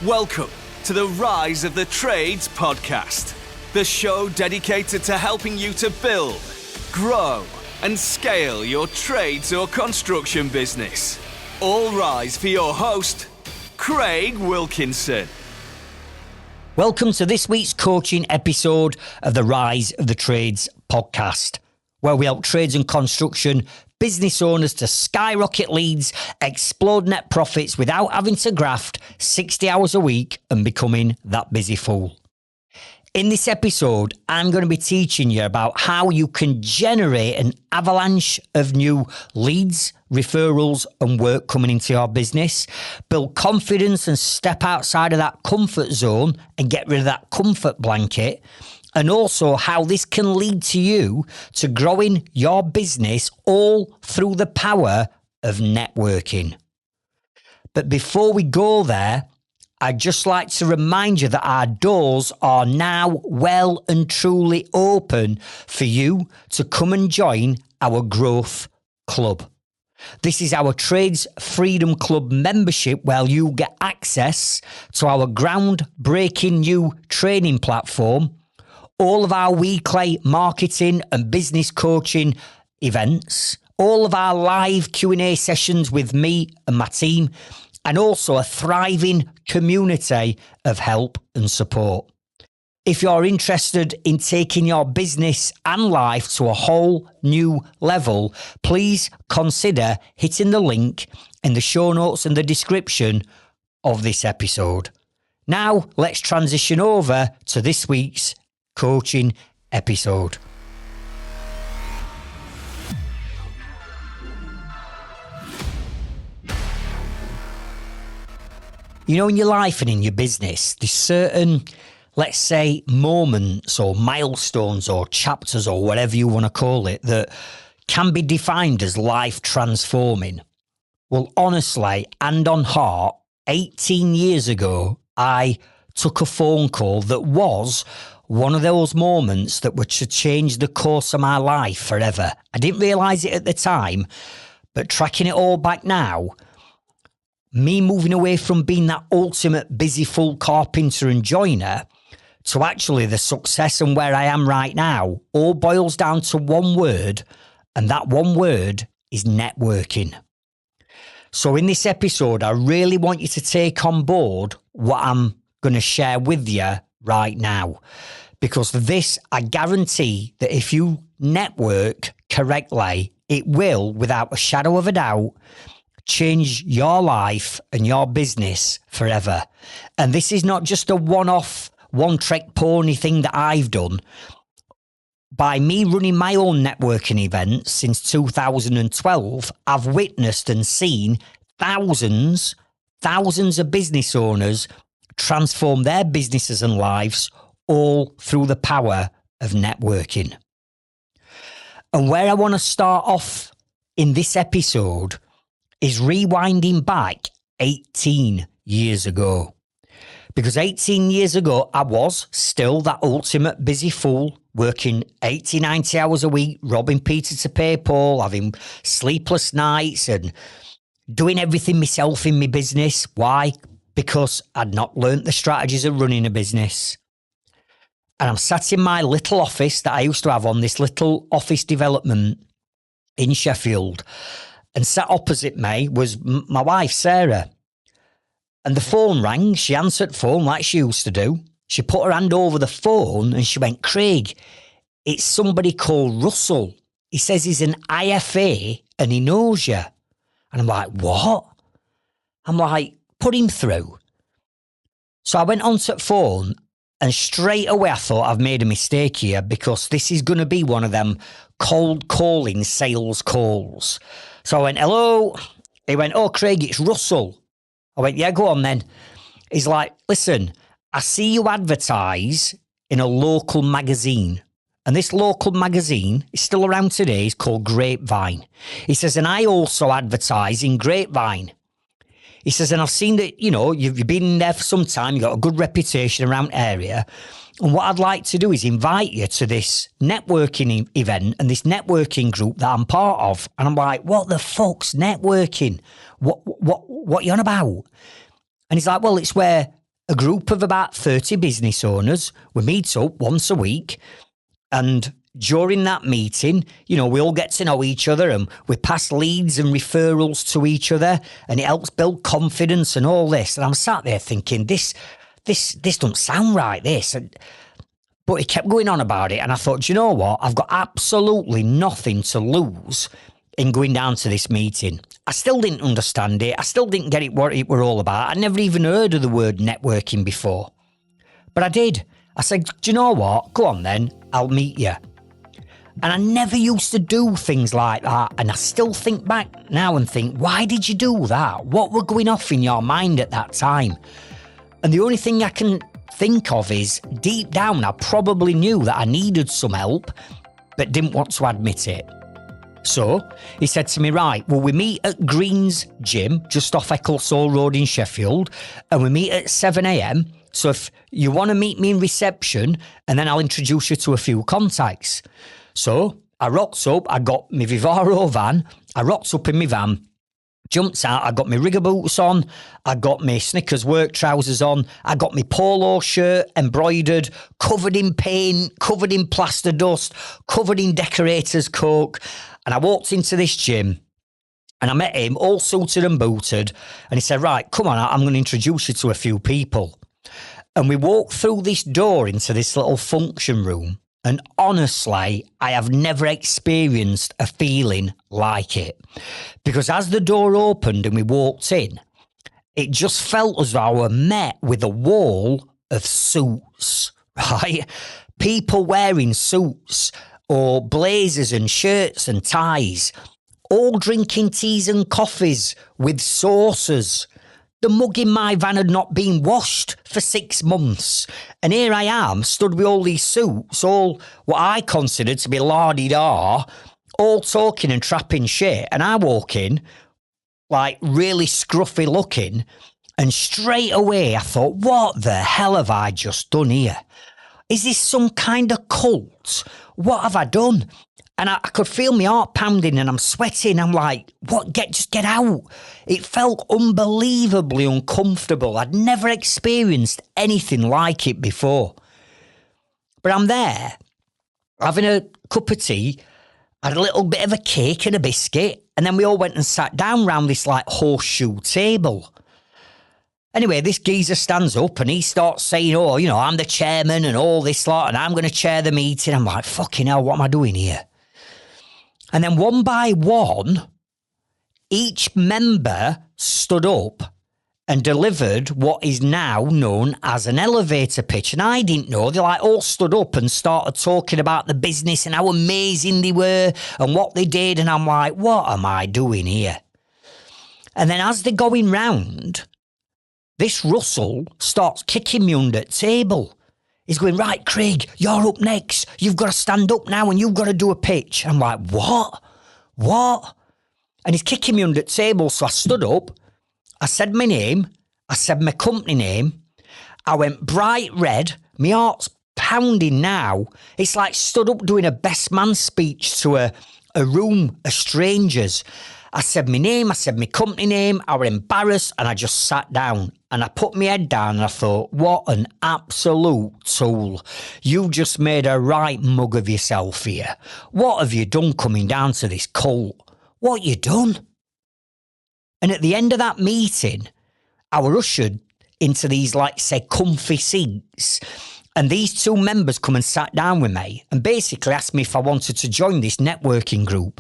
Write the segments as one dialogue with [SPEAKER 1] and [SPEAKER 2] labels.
[SPEAKER 1] Welcome to the Rise of the Trades podcast, the show dedicated to helping you to build, grow, and scale your trades or construction business. All rise for your host, Craig Wilkinson.
[SPEAKER 2] Welcome to this week's coaching episode of the Rise of the Trades podcast, where we help trades and construction business owners to skyrocket leads, explode net profits without having to graft 60 hours a week and becoming that busy fool. In this episode, I'm going to be teaching you about how you can generate an avalanche of new leads, referrals, and work coming into your business, build confidence and step outside of that comfort zone and get rid of that comfort blanket, and also how this can lead to you to growing your business all through the power of networking. But before we go there, I'd just like to remind you that our doors are now well and truly open for you to come and join our Growth Club. This is our Trades Freedom Club membership where you get access to our groundbreaking new training platform, all of our weekly marketing and business coaching events, all of our live Q&A sessions with me and my team, and also a thriving community of help and support. If you're interested in taking your business and life to a whole new level, please consider hitting the link in the show notes and the description of this episode. Now, let's transition over to this week's coaching episode. You know, in your life and in your business, there's certain, let's say, moments or milestones or chapters or whatever you want to call it that can be defined as life transforming. Well, honestly, and on heart, 18 years ago, I took a phone call that was one of those moments that were to change the course of my life forever. I didn't realise it at the time, but tracking it all back now, me moving away from being that ultimate busy fool carpenter and joiner to actually the success and where I am right now all boils down to one word, and that one word is networking. So in this episode, I really want you to take on board what I'm going to share with you right now, because this, I guarantee that if you network correctly, it will, without a shadow of a doubt, change your life and your business forever. And this is not just a one-off, one-trick pony thing that I've done. By me running my own networking events since 2012, I've witnessed and seen thousands of business owners transform their businesses and lives all through the power of networking. And where I want to start off in this episode is rewinding back 18 years ago. Because 18 years ago, I was still that ultimate busy fool, working 80, 90 hours a week, robbing Peter to pay Paul, having sleepless nights and doing everything myself in my business. Why? Because I'd not learnt the strategies of running a business. And I'm sat in my little office that I used to have on this little office development in Sheffield. And sat opposite me was my wife, Sarah. And the phone rang. She answered the phone like she used to do. She put her hand over the phone and she went, "Craig, it's somebody called Russell. He says he's an IFA and he knows you." And I'm like, "What?" I'm like, "Put him through." So I went onto the phone and straight away I thought I've made a mistake here, because this is going to be one of them cold calling sales calls. So I went, "Hello." He went, "Oh, Craig, it's Russell." I went, "Yeah, go on then." He's like, "Listen, I see you advertise in a local magazine. And this local magazine is still around today. It's called Grapevine." He says, "And I also advertise in Grapevine." He says, "And I've seen that, you know, you've been in there for some time. You've got a good reputation around the area. And what I'd like to do is invite you to this networking event and this networking group that I'm part of." And I'm like, "What the fuck's networking? What you on about?" And he's like, "Well, it's where a group of about 30 business owners. We meet up once a week, and during that meeting, we all get to know each other and we pass leads and referrals to each other, and it helps build confidence and all this. And I'm sat there thinking, this don't sound right, this. But he kept going on about it, and I thought, do you know what? I've got absolutely nothing to lose in going down to this meeting. I still didn't understand it. I still didn't get it, what it were all about. I'd never even heard of the word networking before. But I did. I said, do you know what? Go on then, I'll meet you. And I never used to do things like that. And I still think back now and think, why did you do that? What were going off in your mind at that time? And the only thing I can think of is, deep down, I probably knew that I needed some help, but didn't want to admit it. So he said to me, right, well, we meet at Green's Gym, just off Ecclesall Road in Sheffield, and we meet at 7 a.m. So if you want to meet me in reception, and then I'll introduce you to a few contacts. So I rocked up, I got my Vivaro van, I rocked up in my van, jumped out, I got my rigger boots on, I got my Snickers work trousers on, I got my polo shirt embroidered, covered in paint, covered in plaster dust, covered in decorator's coke, and I walked into this gym and I met him all suited and booted, and he said, right, come on, I'm going to introduce you to a few people. And we walked through this door into this little function room. And honestly, I have never experienced a feeling like it. Because as the door opened and we walked in, it just felt as though I were met with a wall of suits, right? People wearing suits or blazers and shirts and ties, all drinking teas and coffees with saucers. The mug in my van had not been washed for 6 months. And here I am, stood with all these suits, all what I considered to be la-di-da, all talking and trapping shit. And I walk in, like really scruffy looking, and straight away I thought, what the hell have I just done here? Is this some kind of cult? What have I done? And I could feel my heart pounding and I'm sweating. I'm like, what? Just get out. It felt unbelievably uncomfortable. I'd never experienced anything like it before. But I'm there, having a cup of tea, had a little bit of a cake and a biscuit, and then we all went and sat down round this like horseshoe table. Anyway, this geezer stands up and he starts saying, oh, I'm the chairman and all this lot, and I'm going to chair the meeting. I'm like, fucking hell, what am I doing here? And then one by one, each member stood up and delivered what is now known as an elevator pitch. And I didn't know. They all stood up and started talking about the business and how amazing they were and what they did. And I'm like, what am I doing here? And then as they're going round, this Russell starts kicking me under the table. He's going, right, Craig, you're up next. You've got to stand up now and you've got to do a pitch. I'm like, what? And he's kicking me under the table. So I stood up. I said my name. I said my company name. I went bright red. My heart's pounding now. It's like stood up doing a best man speech to a room of strangers. I said my name, I said my company name, I was embarrassed and I just sat down and I put my head down and I thought, what an absolute tool. You just made a right mug of yourself here. What have you done coming down to this cult? What you done? And at the end of that meeting, I was ushered into these, comfy seats. And these two members come and sat down with me and basically asked me if I wanted to join this networking group.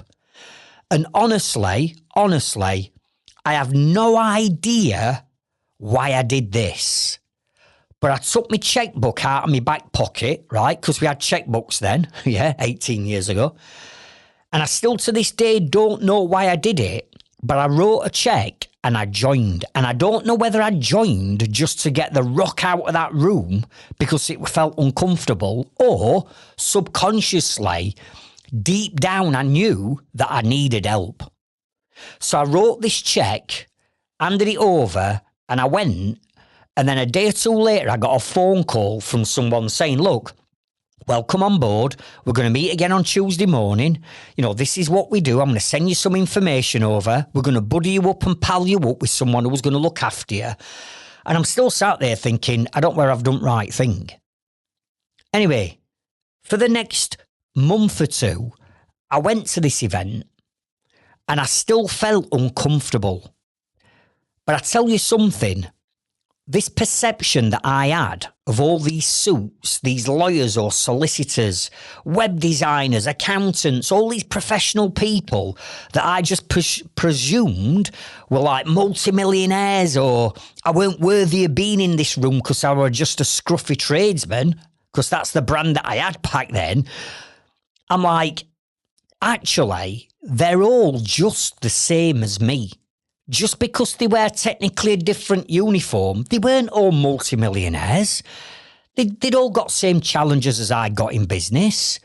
[SPEAKER 2] And honestly, I have no idea why I did this. But I took my checkbook out of my back pocket, right? Because we had checkbooks then, 18 years ago. And I still to this day don't know why I did it. But I wrote a check and I joined. And I don't know whether I joined just to get the rock out of that room because it felt uncomfortable, or subconsciously, deep down, I knew that I needed help. So I wrote this check, handed it over, and I went. And then a day or two later, I got a phone call from someone saying, look, welcome on board. We're going to meet again on Tuesday morning. This is what we do. I'm going to send you some information over. We're going to buddy you up and pal you up with someone who's going to look after you. And I'm still sat there thinking, I don't know where I've done the right thing. Anyway, for the next month or two, I went to this event and I still felt uncomfortable. But I tell you something, this perception that I had of all these suits, these lawyers or solicitors, web designers, accountants, all these professional people that I just presumed were like multimillionaires, or I weren't worthy of being in this room because I were just a scruffy tradesman, because that's the brand that I had back then. I'm like, actually, they're all just the same as me. Just because they wear technically a different uniform, they weren't all multimillionaires. They'd all got same challenges as I got in business.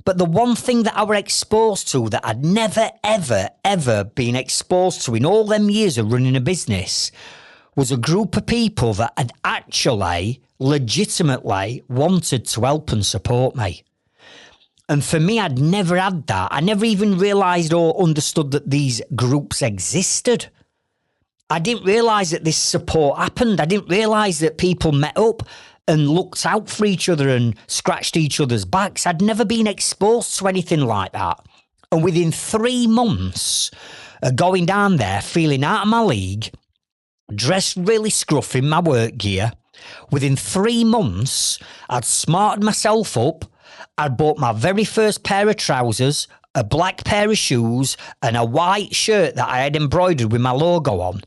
[SPEAKER 2] But the one thing that I were exposed to that I'd never, ever, ever been exposed to in all them years of running a business was a group of people that had actually, legitimately wanted to help and support me. And for me, I'd never had that. I never even realised or understood that these groups existed. I didn't realise that this support happened. I didn't realise that people met up and looked out for each other and scratched each other's backs. I'd never been exposed to anything like that. And within 3 months of going down there, feeling out of my league, dressed really scruffy in my work gear, within 3 months, I'd smarted myself up. I'd bought my very first pair of trousers, a black pair of shoes, and a white shirt that I had embroidered with my logo on.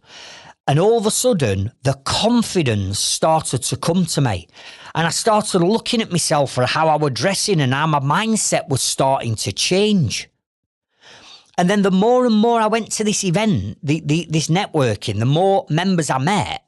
[SPEAKER 2] And all of a sudden, the confidence started to come to me. And I started looking at myself for how I was dressing and how my mindset was starting to change. And then the more and more I went to this event, this networking, the more members I met,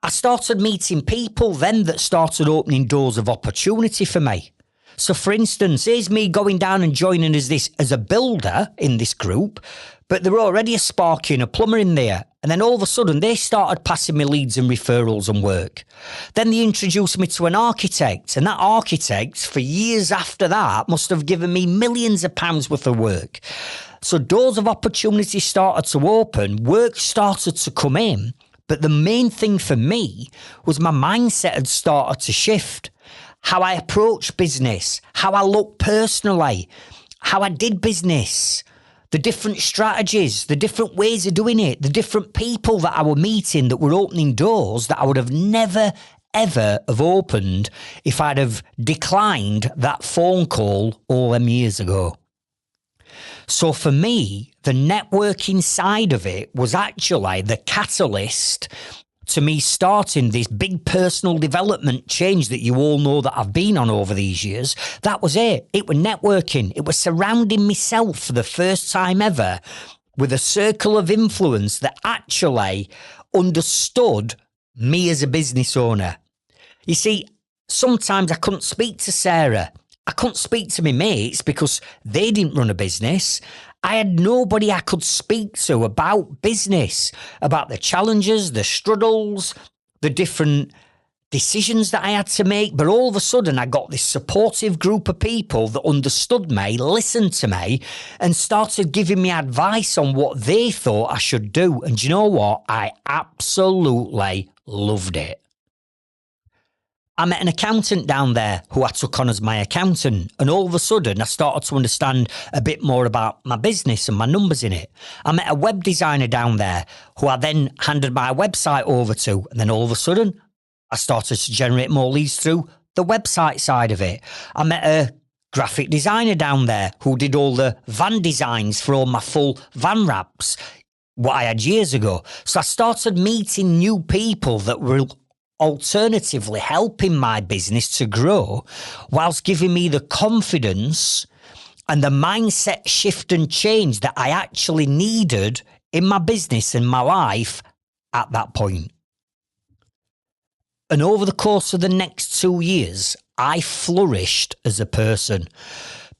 [SPEAKER 2] I started meeting people then that started opening doors of opportunity for me. So, for instance, here's me going down and joining as a builder in this group, but there were already a sparky and a plumber in there. And then all of a sudden, they started passing me leads and referrals and work. Then they introduced me to an architect, and that architect, for years after that, must have given me millions of pounds worth of work. So doors of opportunity started to open, work started to come in, but the main thing for me was my mindset had started to shift. How I approach business, how I look personally, how I did business, the different strategies, the different ways of doing it, the different people that I were meeting that were opening doors that I would have never, ever have opened if I'd have declined that phone call all them years ago. So for me, the networking side of it was actually the catalyst to me starting this big personal development change that you all know that I've been on over these years. That was it. It was networking. It was surrounding myself for the first time ever with a circle of influence that actually understood me as a business owner. You see, sometimes I couldn't speak to Sarah. I couldn't speak to my mates because they didn't run a business. I had nobody I could speak to about business, about the challenges, the struggles, the different decisions that I had to make. But all of a sudden, I got this supportive group of people that understood me, listened to me, and started giving me advice on what they thought I should do. And do you know what? I absolutely loved it. I met an accountant down there who I took on as my accountant, and all of a sudden I started to understand a bit more about my business and my numbers in it. I met a web designer down there who I then handed my website over to, and then all of a sudden I started to generate more leads through the website side of it. I met a graphic designer down there who did all the van designs for all my full van wraps, what I had years ago. So I started meeting new people that were alternatively helping my business to grow whilst giving me the confidence and the mindset shift and change that I actually needed in my business and my life at that point. And over the course of the next 2 years, I flourished as a person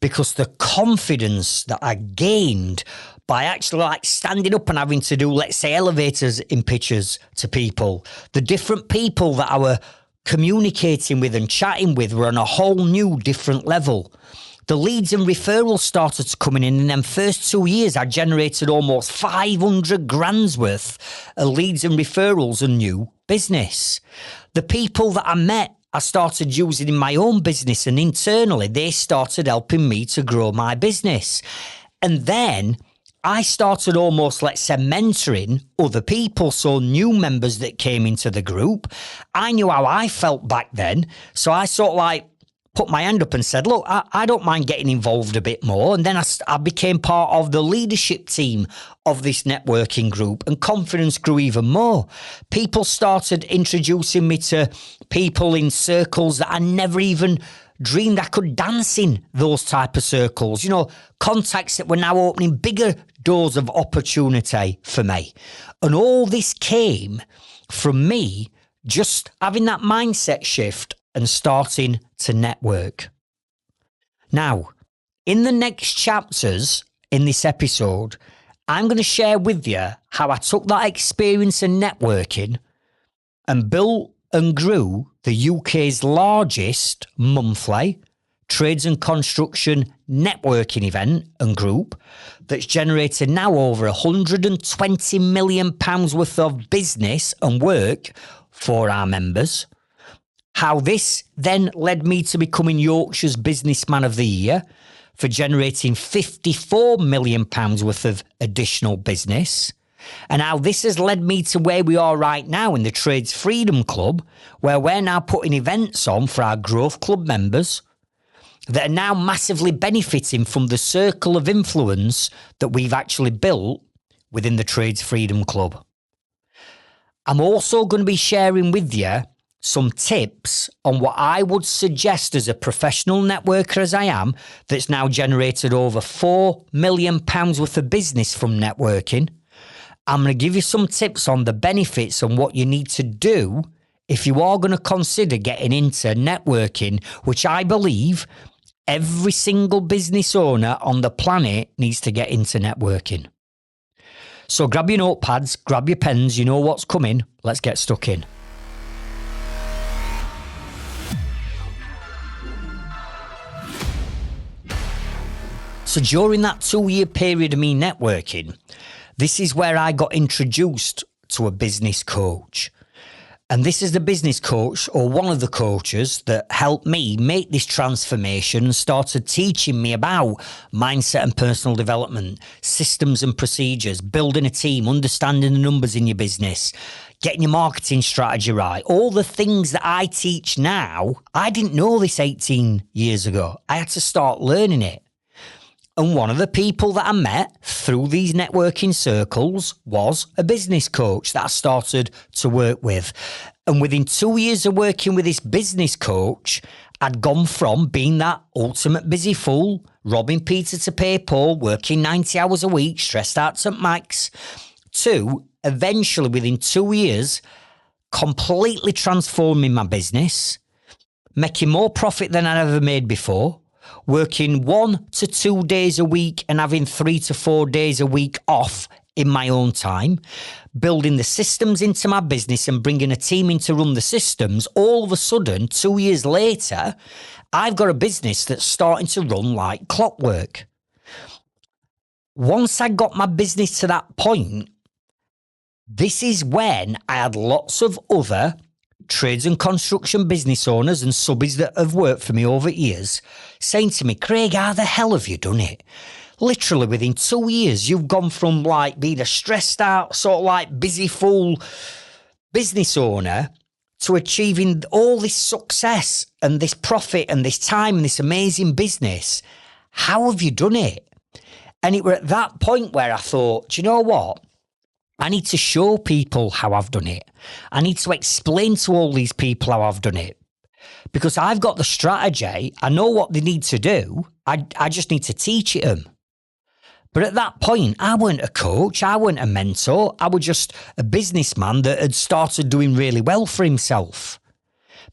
[SPEAKER 2] because the confidence that I gained by actually like standing up and having to do, let's say, elevators in pictures to people, the different people that I were communicating with and chatting with were on a whole new different level. The leads and referrals started coming in them first 2 years, I generated almost 500 grand's worth of leads and referrals and new business. The people that I met, I started using in my own business, and internally they started helping me to grow my business. And then I started almost, let's say, mentoring other people. So new members that came into the group, I knew how I felt back then. So I sort of like put my hand up and said, look, I don't mind getting involved a bit more. And then I became part of the leadership team of this networking group, and confidence grew even more. People started introducing me to people in circles that I never even dreamed I could dance in, those type of circles. You know, contacts that were now opening bigger doors of opportunity for me. And all this came from me just having that mindset shift and starting to network. Now, in the next chapters in this episode, I'm going to share with you how I took that experience in networking and built and grew the UK's largest monthly trades and construction networking event and group that's generated now over £120 million worth of business and work for our members. How this then led me to becoming Yorkshire's Businessman of the Year for generating £54 million worth of additional business. And how this has led me to where we are right now in the Trades Freedom Club, where we're now putting events on for our Growth Club members that are now massively benefiting from the circle of influence that we've actually built within the Trades Freedom Club. I'm also going to be sharing with you some tips on what I would suggest as a professional networker as I am, that's now generated over £4 million worth of business from networking. I'm going to give you some tips on the benefits and what you need to do if you are going to consider getting into networking, which I believe every single business owner on the planet needs to get into networking. So grab your notepads, grab your pens, you know what's coming. Let's get stuck in. So during that 2-year period of me networking, this is where I got introduced to a business coach. And this is the business coach, or one of the coaches, that helped me make this transformation and started teaching me about mindset and personal development, systems and procedures, building a team, understanding the numbers in your business, getting your marketing strategy right. All the things that I teach now, I didn't know this 18 years ago. I had to start learning it. And one of the people that I met through these networking circles was a business coach that I started to work with. And within 2 years of working with this business coach, I'd gone from being that ultimate busy fool, robbing Peter to pay Paul, working 90 hours a week, stressed out to max, to eventually within 2 years, completely transforming my business, making more profit than I'd ever made before, working 1 to 2 days a week and having 3 to 4 days a week off in my own time, building the systems into my business and bringing a team in to run the systems. All of a sudden, 2 years later, I've got a business that's starting to run like clockwork. Once I got my business to that point, this is when I had lots of other trades and construction business owners and subbies that have worked for me over years saying to me, Craig, how the hell have you done it? Literally within 2 years, you've gone from like being a stressed out, sort of like busy fool business owner to achieving all this success and this profit and this time and this amazing business. How have you done it? And it were at that point where I thought, do you know what? I need to show people how I've done it. I need to explain to all these people how I've done it. Because I've got the strategy. I know what they need to do. I just need to teach it them. But at that point, I weren't a coach. I weren't a mentor. I was just a businessman that had started doing really well for himself.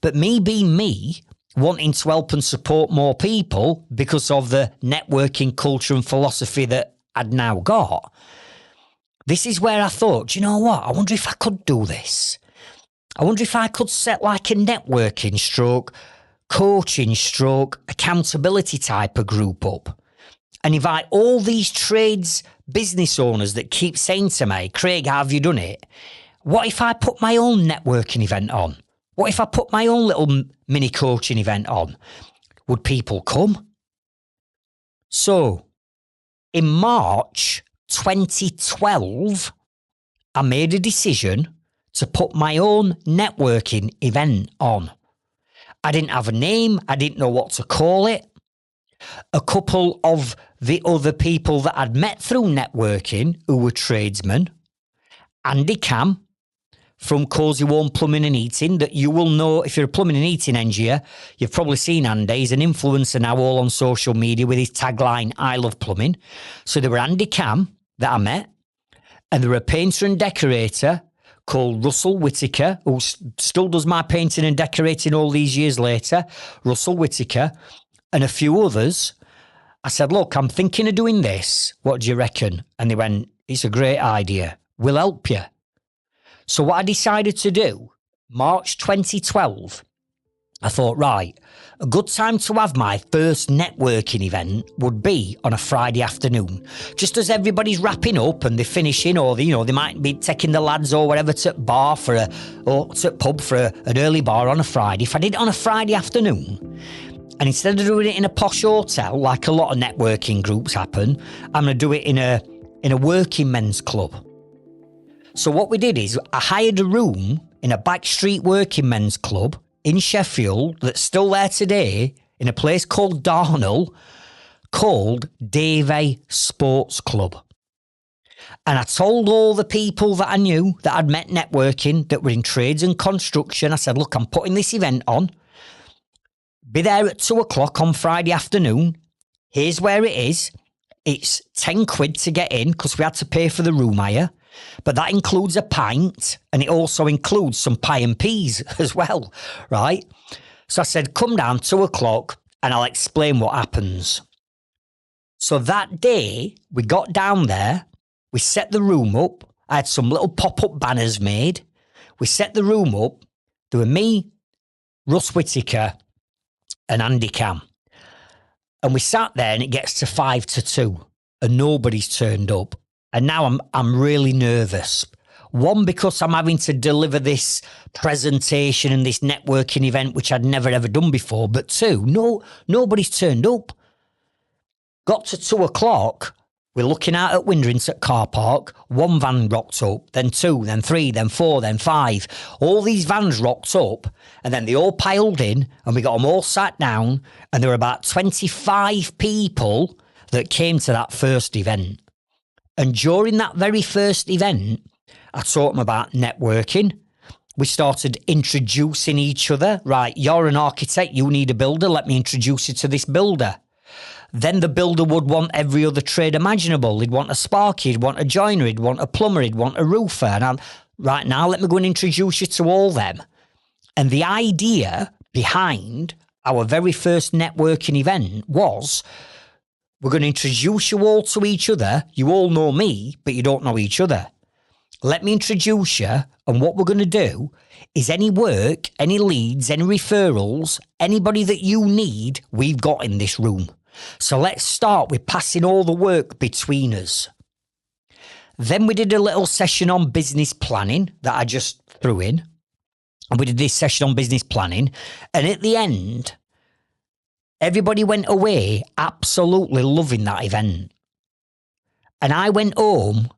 [SPEAKER 2] But me being me, wanting to help and support more people because of the networking culture and philosophy that I'd now got, this is where I thought, do you know what? I wonder if I could do this. I wonder if I could set like a networking stroke, coaching stroke, accountability type of group up and invite all these trades business owners that keep saying to me, Craig, how have you done it? What if I put my own networking event on? What if I put my own little mini coaching event on? Would people come? So, in March 2012, I made a decision to put my own networking event on. I didn't have a name. I didn't know what to call it. A couple of the other people that I'd met through networking who were tradesmen, Andy Cam from Cozy Warm Plumbing and Heating, that you will know if you're a plumbing and heating engineer. You've probably seen Andy. He's an influencer now all on social media with his tagline, I love plumbing. So there were Andy Cam that I met, and there were a painter and decorator called Russell Whitaker, who still does my painting and decorating all these years later, Russell Whitaker, and a few others. I said, look, I'm thinking of doing this. What do you reckon? And they went, it's a great idea. We'll help you. So what I decided to do, March 2012, I thought, right, a good time to have my first networking event would be on a Friday afternoon. Just as everybody's wrapping up and they're finishing, or they might be taking the lads or whatever to bar or to pub for an early bar on a Friday. If I did it on a Friday afternoon, and instead of doing it in a posh hotel like a lot of networking groups happen, I'm going to do it in a working men's club. So what we did is I hired a room in a backstreet working men's club in Sheffield that's still there today in a place called Darnell, called Davey Sports Club. And I told all the people that I knew that I'd met networking that were in trades and construction, I said, look, I'm putting this event on. Be there at 2:00 on Friday afternoon. Here's where it is. It's 10 quid to get in because we had to pay for the room hire. But that includes a pint, and it also includes some pie and peas as well, right? So I said, come down 2:00 and I'll explain what happens. So that day, we got down there, we set the room up. I had some little pop-up banners made. We set the room up. There were me, Russ Whitaker, and Andy Cam. And we sat there, and it gets to 1:55, and nobody's turned up. And now I'm really nervous. One, because I'm having to deliver this presentation and this networking event, which I'd never ever done before. But two, nobody's turned up. Got to 2:00. We're looking out at Windrington car park. One van rocked up, then two, then three, then four, then five. All these vans rocked up, and then they all piled in, and we got them all sat down, and there were about 25 people that came to that first event. And during that very first event, I taught them about networking. We started introducing each other. Right, you're an architect, you need a builder, let me introduce you to this builder. Then the builder would want every other trade imaginable. He'd want a sparky, he'd want a joiner, he'd want a plumber, he'd want a roofer. And right now, let me go and introduce you to all them. And the idea behind our very first networking event was, we're going to introduce you all to each other. You all know me, but you don't know each other. Let me introduce you, and what we're going to do is any work, any leads, any referrals, anybody that you need, we've got in this room. So let's start with passing all the work between us. Then we did a little session on business planning that I just threw in. And we did this session on business planning. And at the end, everybody went away absolutely loving that event. And I went home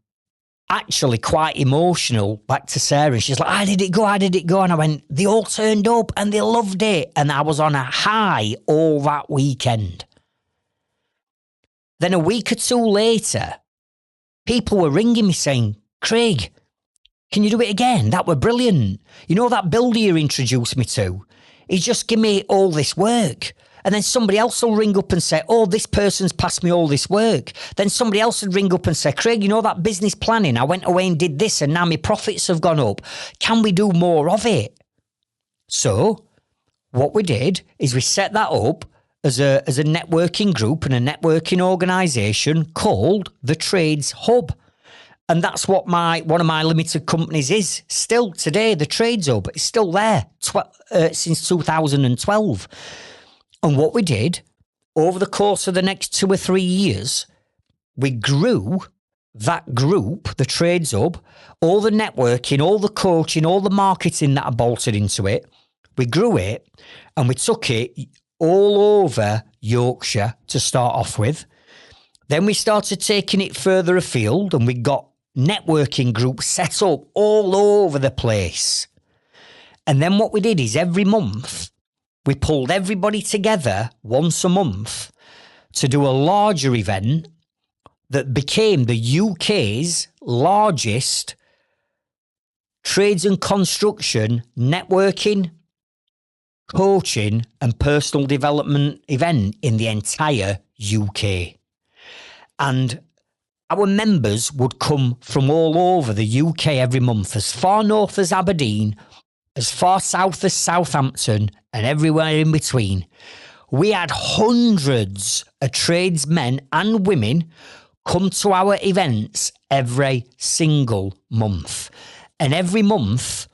[SPEAKER 2] actually quite emotional back to Sarah. And she's like, how did it go? How did it go? And I went, they all turned up and they loved it. And I was on a high all that weekend. Then a week or two later, people were ringing me saying, Craig, can you do it again? That were brilliant. You know that builder you introduced me to? He just give me all this work. And then somebody else will ring up and say, oh, this person's passed me all this work. Then somebody else would ring up and say, Craig, you know that business planning? I went away and did this and now my profits have gone up. Can we do more of it? So what we did is we set that up as a networking group and a networking organisation called the Trades Hub. And that's what one of my limited companies is still today, the Trades Hub. It's still there since 2012. And what we did over the course of the next 2 or 3 years, we grew that group, the Trades Hub, all the networking, all the coaching, all the marketing that I bolted into it, we grew it and we took it all over Yorkshire to start off with. Then we started taking it further afield and we got networking groups set up all over the place. And then what we did is every month, we pulled everybody together once a month to do a larger event that became the UK's largest trades and construction networking, coaching and personal development event in the entire UK. And our members would come from all over the UK every month, as far north as Aberdeen, as far south as Southampton, and everywhere in between. We had hundreds of tradesmen and women come to our events every single month. And every month,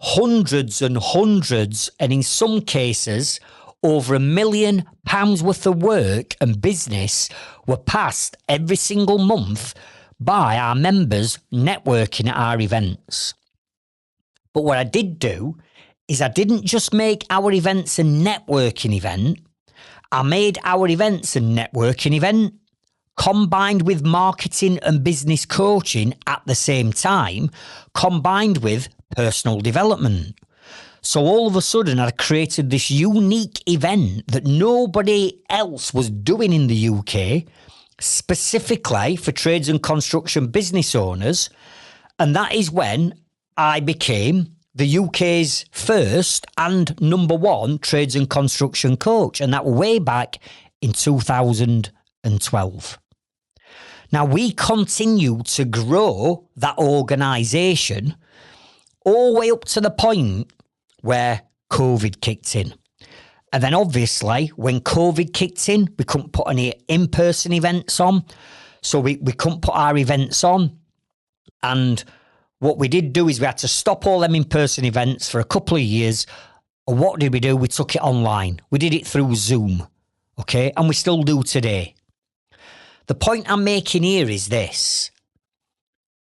[SPEAKER 2] hundreds and hundreds, and in some cases, over £1 million worth of work and business were passed every single month by our members networking at our events. But what I did do is I didn't just make our events a networking event. I made our events a networking event combined with marketing and business coaching at the same time, combined with personal development. So all of a sudden I created this unique event that nobody else was doing in the UK, specifically for trades and construction business owners. And that is when I became the UK's first and number one trades and construction coach. And that way back in 2012. Now, we continue to grow that organisation all the way up to the point where COVID kicked in. And then obviously, when COVID kicked in, we couldn't put any in-person events on. So we couldn't put our events on. And what we did do is we had to stop all them in-person events for a couple of years. And what did we do? We took it online. We did it through Zoom. Okay? And we still do today. The point I'm making here is this.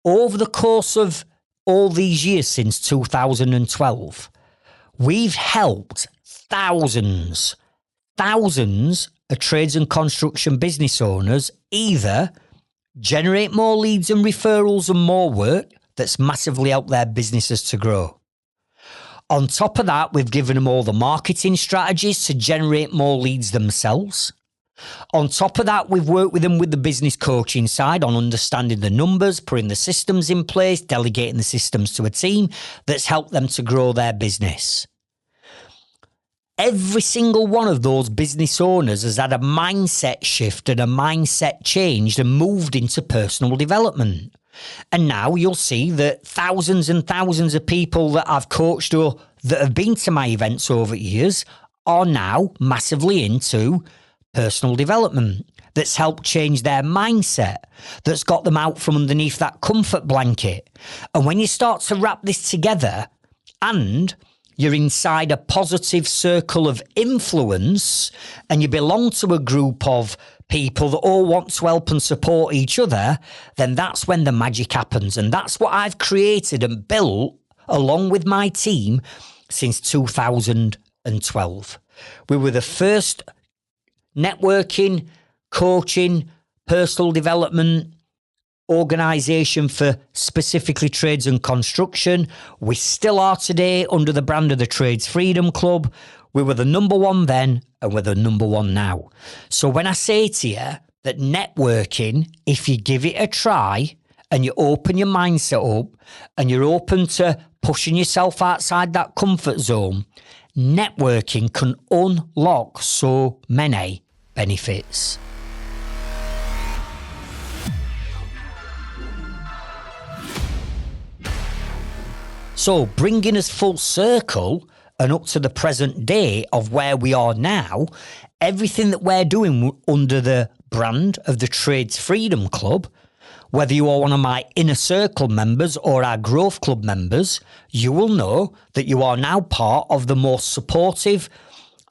[SPEAKER 2] Over the course of all these years since 2012, we've helped thousands of trades and construction business owners either generate more leads and referrals and more work that's massively helped their businesses to grow. On top of that, we've given them all the marketing strategies to generate more leads themselves. On top of that, we've worked with them with the business coaching side on understanding the numbers, putting the systems in place, delegating the systems to a team that's helped them to grow their business. Every single one of those business owners has had a mindset shift and a mindset change and moved into personal development. And now you'll see that thousands and thousands of people that I've coached or that have been to my events over years are now massively into personal development. That's helped change their mindset, that's got them out from underneath that comfort blanket. And when you start to wrap this together and you're inside a positive circle of influence and you belong to a group of people that all want to help and support each other, then that's when the magic happens. And that's what I've created and built along with my team since 2012. We were the first networking, coaching, personal development organisation for specifically trades and construction. We still are today under the brand of the Trades Freedom Club. We were the number one then and we're the number one now. So when I say to you that networking, if you give it a try and you open your mindset up and you're open to pushing yourself outside that comfort zone, networking can unlock so many benefits. So bringing us full circle and up to the present day of where we are now, everything that we're doing under the brand of the Trades Freedom Club, whether you are one of my Inner Circle members or our Growth Club members, you will know that you are now part of the most supportive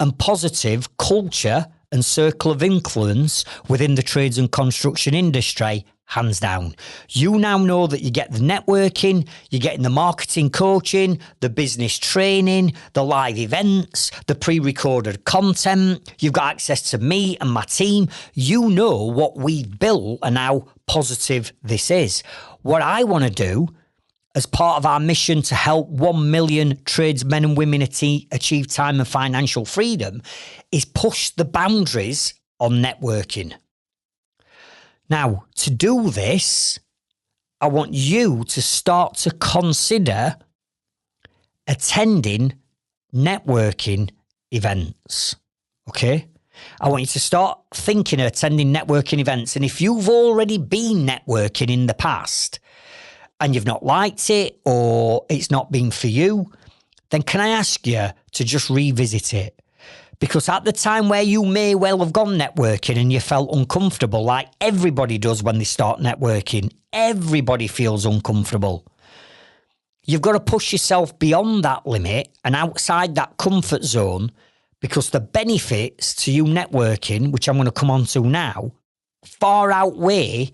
[SPEAKER 2] and positive culture and circle of influence within the trades and construction industry hands down. You now know that you get the networking, you're getting the marketing coaching, the business training, the live events, the pre-recorded content. You've got access to me and my team. You know what we've built and how positive this is. What I want to do as part of our mission to help 1 million tradesmen and women achieve time and financial freedom is push the boundaries on networking. Now, to do this, I want you to start to consider attending networking events, okay? I want you to start thinking of attending networking events. And if you've already been networking in the past and you've not liked it or it's not been for you, then can I ask you to just revisit it? Because at the time where you may well have gone networking and you felt uncomfortable, like everybody does when they start networking, everybody feels uncomfortable. You've got to push yourself beyond that limit and outside that comfort zone, because the benefits to you networking, which I'm going to come on to now, far outweigh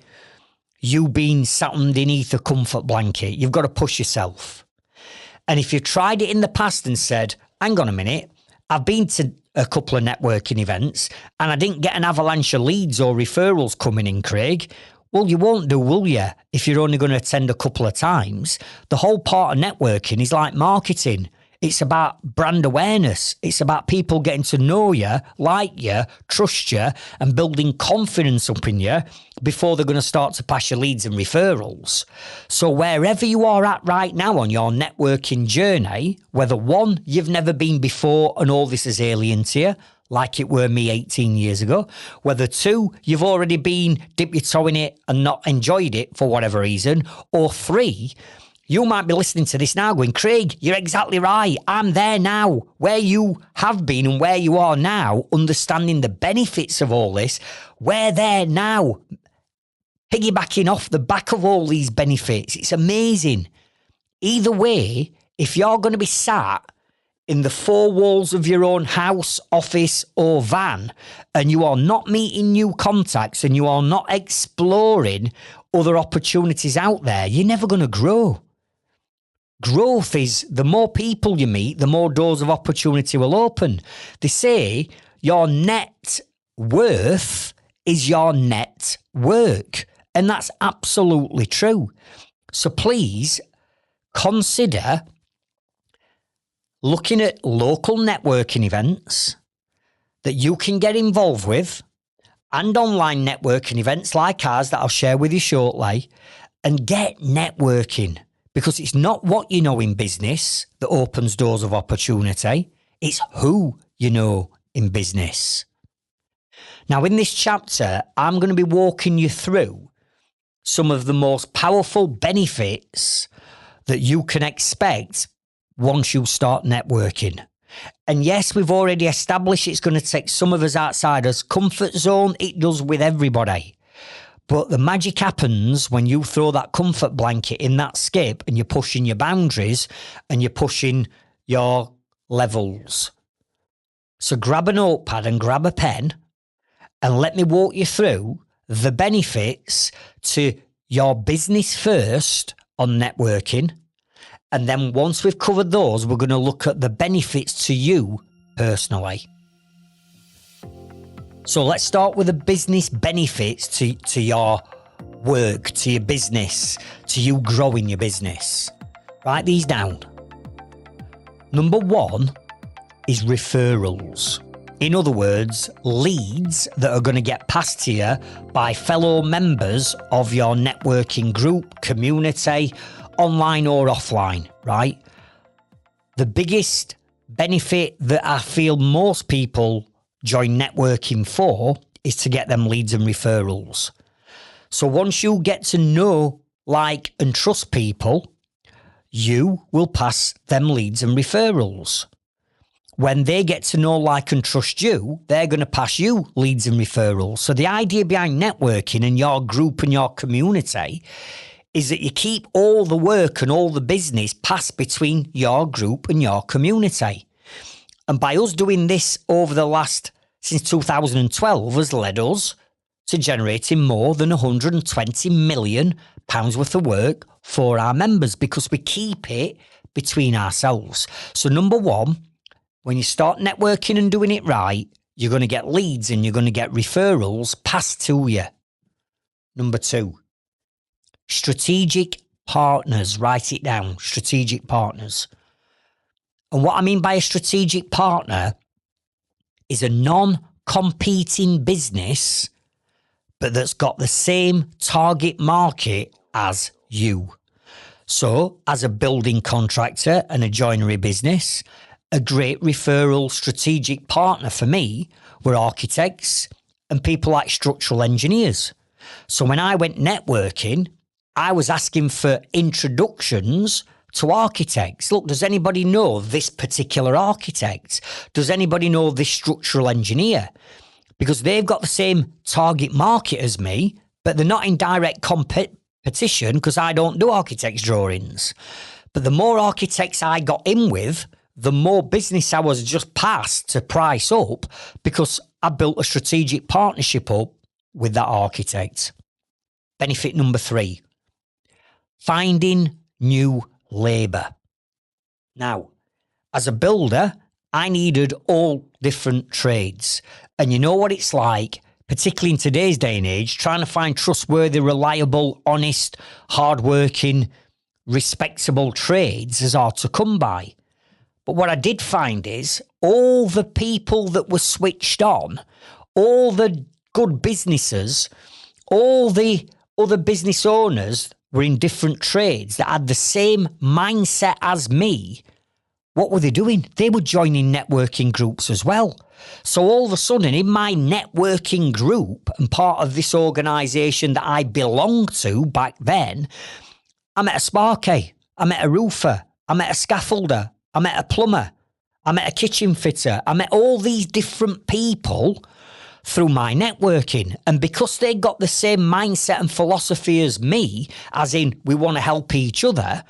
[SPEAKER 2] you being sat underneath a comfort blanket. You've got to push yourself. And if you've tried it in the past and said, hang on a minute, I've been to a couple of networking events and I didn't get an avalanche of leads or referrals coming in, Craig. Well, you won't do, will you, if you're only going to attend a couple of times? The whole part of networking is like marketing. It's about brand awareness. It's about people getting to know you, like you, trust you, and building confidence up in you before they're going to start to pass you leads and referrals. So wherever you are at right now on your networking journey, whether one, you've never been before and all this is alien to you, like it were me 18 years ago, whether two, you've already been, dipped your toe in it and not enjoyed it for whatever reason, or three, you might be listening to this now going, Craig, you're exactly right. I'm there now. Where you have been and where you are now, understanding the benefits of all this, we're there now. Piggybacking off the back of all these benefits. It's amazing. Either way, if you're going to be sat in the four walls of your own house, office or van, and you are not meeting new contacts and you are not exploring other opportunities out there, you're never going to grow. Growth is the more people you meet, the more doors of opportunity will open. They say your net worth is your net work. And that's absolutely true. So please consider looking at local networking events that you can get involved with and online networking events like ours that I'll share with you shortly, and get networking. Because it's not what you know in business that opens doors of opportunity. It's who you know in business. Now, in this chapter, I'm going to be walking you through some of the most powerful benefits that you can expect once you start networking. And yes, we've already established it's going to take some of us outside us comfort zone. It does with everybody. But the magic happens when you throw that comfort blanket in that skip and you're pushing your boundaries and you're pushing your levels. So grab a notepad and grab a pen and let me walk you through the benefits to your business first on networking. And then once we've covered those, we're going to look at the benefits to you personally. So let's start with the business benefits to your work, to your business, to you growing your business. Write these down. Number one is referrals. In other words, leads that are going to get passed to you by fellow members of your networking group, community, online or offline, right? The biggest benefit that I feel most people join networking for is to get them leads and referrals. So once you get to know, like, and trust people, you will pass them leads and referrals. When they get to know, like, and trust you, they're going to pass you leads and referrals. So the idea behind networking and your group and your community is that you keep all the work and all the business passed between your group and your community. And by us doing this over the since 2012 has led us to generating more than £120 million worth of work for our members because we keep it between ourselves. So number one, when you start networking and doing it right, you're going to get leads and you're going to get referrals passed to you. Number two, strategic partners. Write it down, strategic partners. And what I mean by a strategic partner is a non-competing business, but that's got the same target market as you. So, as a building contractor and a joinery business, a great referral strategic partner for me were architects and people like structural engineers. So when I went networking, I was asking for introductions to architects. Look, does anybody know this particular architect? Does anybody know this structural engineer? Because they've got the same target market as me, but they're not in direct competition because I don't do architects' drawings. But the more architects I got in with, the more business I was just passed to price up because I built a strategic partnership up with that architect. Benefit number three, finding new labour. Now, as a builder, I needed all different trades. And you know what it's like, particularly in today's day and age, trying to find trustworthy, reliable, honest, hardworking, respectable trades is hard to come by. But what I did find is all the people that were switched on, all the good businesses, all the other business owners were in different trades that had the same mindset as me. What were they doing? They were joining networking groups as well. So all of a sudden in my networking group and part of this organisation that I belonged to back then, I met a sparky, I met a roofer, I met a scaffolder, I met a plumber, I met a kitchen fitter, I met all these different people through my networking. And because they got the same mindset and philosophy as me, as in we want to help each other,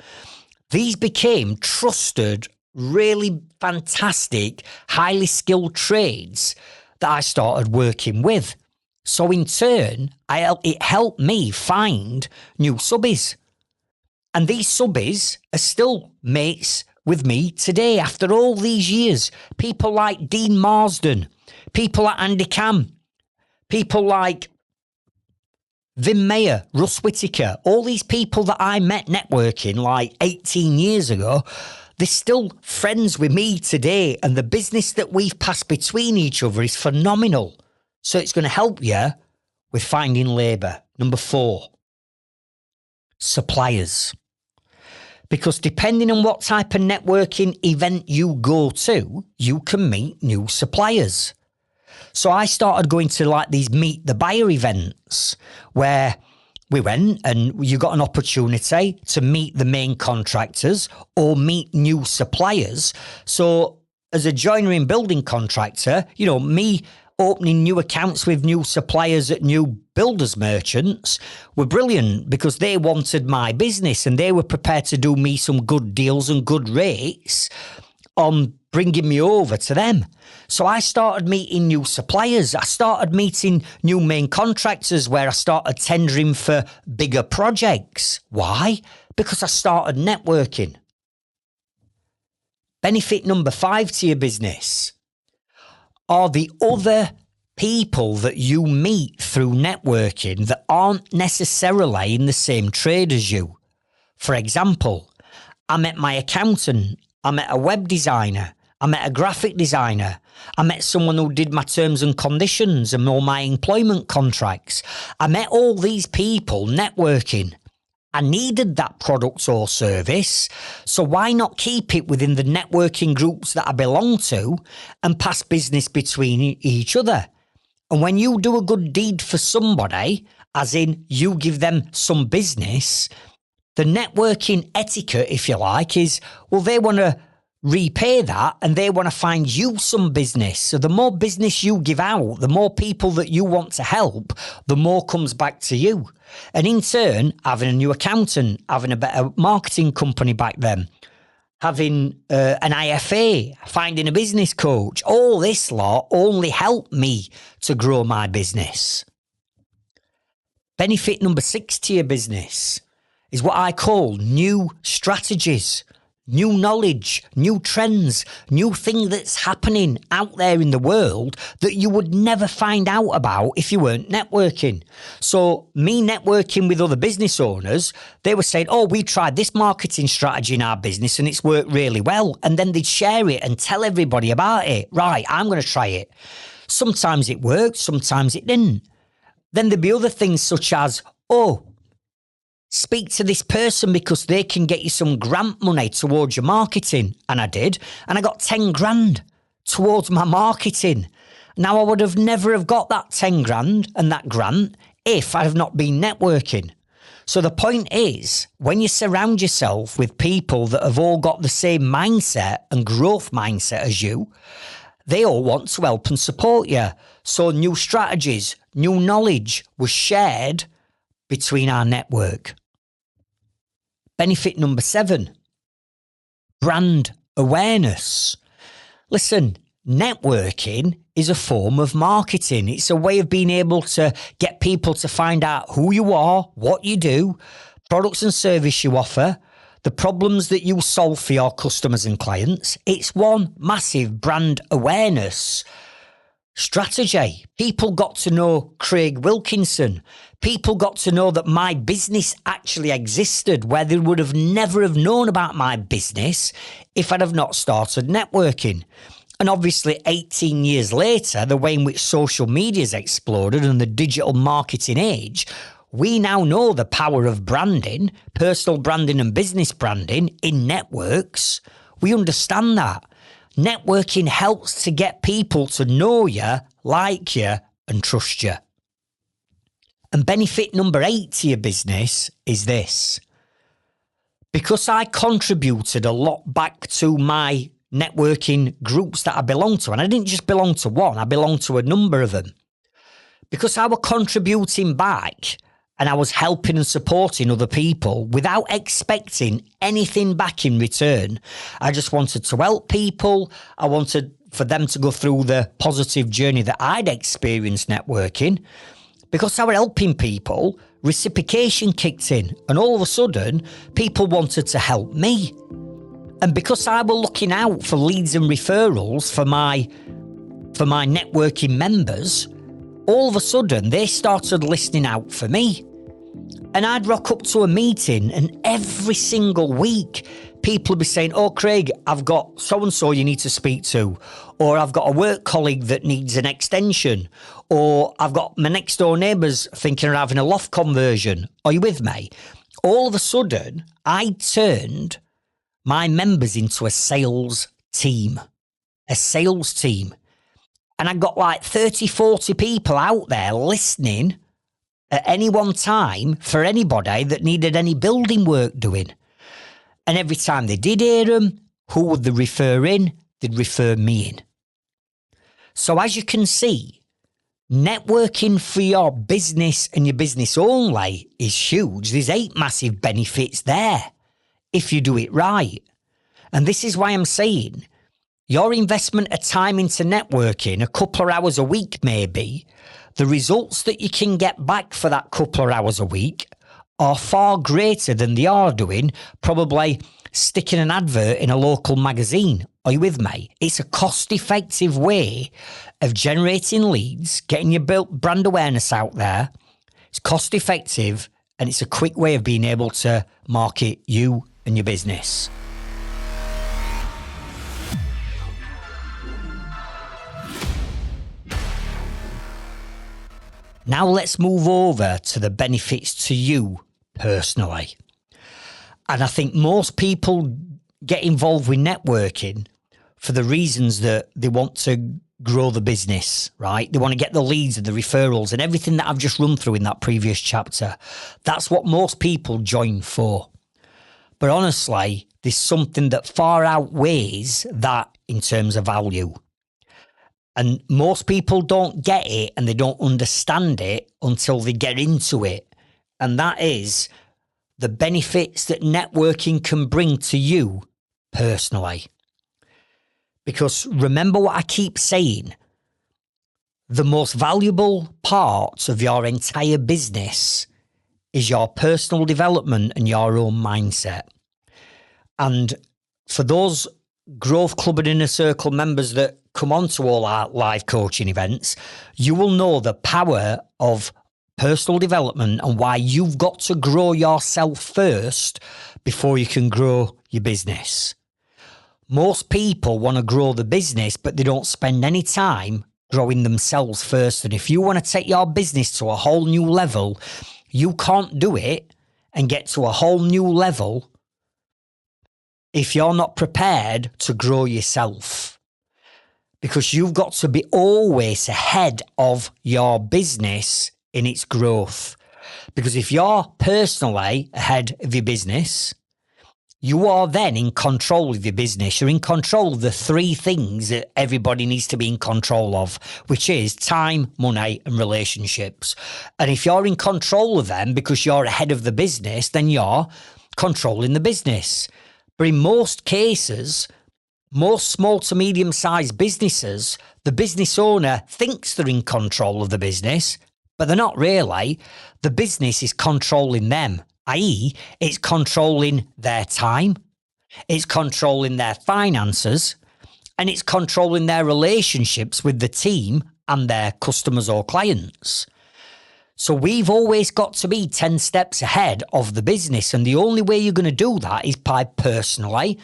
[SPEAKER 2] these became trusted, really fantastic, highly skilled trades that I started working with. So in turn, it helped me find new subbies. And these subbies are still mates with me today after all these years. People like Dean Marsden, people like Andy Cam, people like Vin Mayer, Russ Whitaker, all these people that I met networking like 18 years ago, they're still friends with me today. And the business that we've passed between each other is phenomenal. So it's going to help you with finding labour. Number 4, suppliers. Because depending on what type of networking event you go to, you can meet new suppliers. So I started going to like these meet the buyer events where we went and you got an opportunity to meet the main contractors or meet new suppliers. So as a joinery and building contractor, you know, me opening new accounts with new suppliers at new builders merchants were brilliant because they wanted my business and they were prepared to do me some good deals and good rates on bringing me over to them. So I started meeting new suppliers. I started meeting new main contractors where I started tendering for bigger projects. Why? Because I started networking. Benefit number 5 to your business are the other people that you meet through networking that aren't necessarily in the same trade as you. For example, I met my accountant, I met a web designer, I met a graphic designer, I met someone who did my terms and conditions and all my employment contracts. I met all these people networking. I needed that product or service, so why not keep it within the networking groups that I belong to and pass business between each other? And when you do a good deed for somebody, as in you give them some business, the networking etiquette, if you like, is, well, they want to repay that and they want to find you some business. So the more business you give out, the more people that you want to help, the more comes back to you. And in turn, having a new accountant, having a better marketing company back then, having an IFA, finding a business coach, all this lot only helped me to grow my business. Benefit number 6 to your business is what I call new strategies, new knowledge, new trends, new thing that's happening out there in the world that you would never find out about if you weren't networking. So me networking with other business owners, they were saying, oh, we tried this marketing strategy in our business and it's worked really well. And then they'd share it and tell everybody about it. Right, I'm going to try it. Sometimes it worked, sometimes it didn't. Then there'd be other things such as, oh, speak to this person because they can get you some grant money towards your marketing. And I did. And I got 10 grand towards my marketing. Now, I would have never have got that 10 grand and that grant if I have not been networking. So the point is, when you surround yourself with people that have all got the same mindset and growth mindset as you, they all want to help and support you. So new strategies, new knowledge was shared between our network. Benefit number 7, brand awareness. Listen, networking is a form of marketing. It's a way of being able to get people to find out who you are, what you do, products and service you offer, the problems that you solve for your customers and clients. It's one massive brand awareness strategy. People got to know Craig Wilkinson. People got to know that my business actually existed, where they would have never have known about my business if I'd have not started networking. And obviously 18 years later, the way in which social media's exploded and the digital marketing age, we now know the power of branding, personal branding and business branding in networks. We understand that. Networking helps to get people to know you, like you, and trust you. And benefit number 8 to your business is this. Because I contributed a lot back to my networking groups that I belong to, and I didn't just belong to one, I belonged to a number of them. Because I was contributing back and I was helping and supporting other people without expecting anything back in return. I just wanted to help people. I wanted for them to go through the positive journey that I'd experienced networking. Because I was helping people, reciprocation kicked in, and all of a sudden, people wanted to help me. And because I was looking out for leads and referrals for my networking members, all of a sudden, they started listening out for me. And I'd rock up to a meeting and every single week, people would be saying, oh, Craig, I've got so-and-so you need to speak to. Or I've got a work colleague that needs an extension. Or I've got my next door neighbours thinking of having a loft conversion. Are you with me? All of a sudden, I turned my members into a sales team. A sales team. And I got like 30, 40 people out there listening at any one time for anybody that needed any building work doing. And every time they did hear them, who would they refer in? They'd refer me in. So as you can see, networking for your business and your business only is huge. There's 8 massive benefits there if you do it right. And this is why I'm saying your investment of time into networking, a couple of hours a week maybe, the results that you can get back for that couple of hours a week are far greater than they are doing probably sticking an advert in a local magazine. Are you with me? It's a cost-effective way of generating leads, getting your brand awareness out there. It's cost-effective and it's a quick way of being able to market you and your business. Now let's move over to the benefits to you personally. And I think most people get involved with networking for the reasons that they want to grow the business, right? They want to get the leads and the referrals and everything that I've just run through in that previous chapter. That's what most people join for. But honestly, there's something that far outweighs that in terms of value. And most people don't get it and they don't understand it until they get into it. And that is the benefits that networking can bring to you personally. Because remember what I keep saying, The most valuable part of your entire business is your personal development and your own mindset. And for those Growth Club and Inner Circle members that come on to all our live coaching events, you will know the power of personal development and why you've got to grow yourself first before you can grow your business. Most people want to grow the business, but they don't spend any time growing themselves first. And if you want to take your business to a whole new level, you can't do it and get to a whole new level if you're not prepared to grow yourself. Because you've got to be always ahead of your business in its growth. Because if you're personally ahead of your business, you are then in control of your business. You're in control of the three things that everybody needs to be in control of, which is time, money, and relationships. And if you're in control of them because you're ahead of the business, then you're controlling the business. But in most cases, most small to medium-sized businesses, the business owner thinks they're in control of the business, but they're not really. The business is controlling them, i.e., it's controlling their time, it's controlling their finances, and it's controlling their relationships with the team and their customers or clients. So we've always got to be 10 steps ahead of the business. And the only way you're going to do that is by personally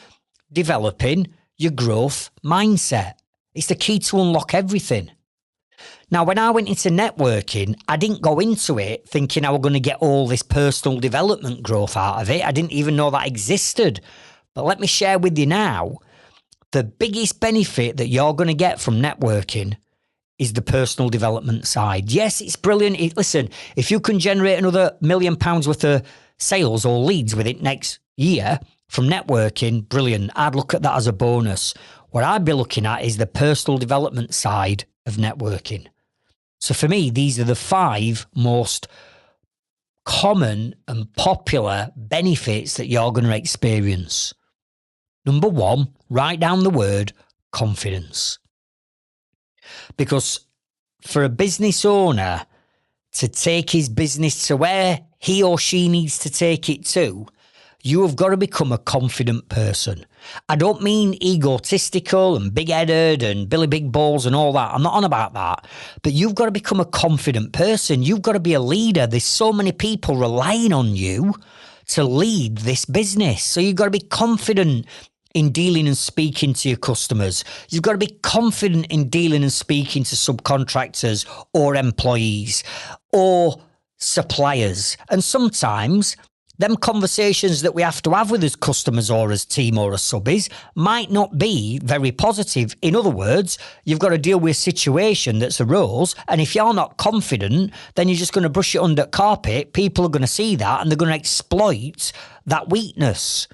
[SPEAKER 2] developing your growth mindset. It's the key to unlock everything. Now, when I went into networking, I didn't go into it thinking I was going to get all this personal development growth out of it. I didn't even know that existed. But let me share with you now, the biggest benefit that you're going to get from networking is the personal development side. Yes, it's brilliant. Listen, if you can generate another £1 million worth of sales or leads with it next year from networking, brilliant. I'd look at that as a bonus. What I'd be looking at is the personal development side of networking. So for me, these are the 5 most common and popular benefits that you're going to experience. Number 1, write down the word confidence. Because for a business owner to take his business to where he or she needs to take it to, you have got to become a confident person. I don't mean egotistical and big-headed and Billy Big Balls and all that. I'm not on about that. But you've got to become a confident person. You've got to be a leader. There's so many people relying on you to lead this business. So you've got to be confident in dealing and speaking to your customers. You've got to be confident in dealing and speaking to subcontractors or employees or suppliers. And sometimes them conversations that we have to have with as customers or as team or as subbies might not be very positive. In other words, you've got to deal with a situation that's arose, and if you're not confident, then you're just going to brush it under the carpet. People are going to see that and they're going to exploit that weakness.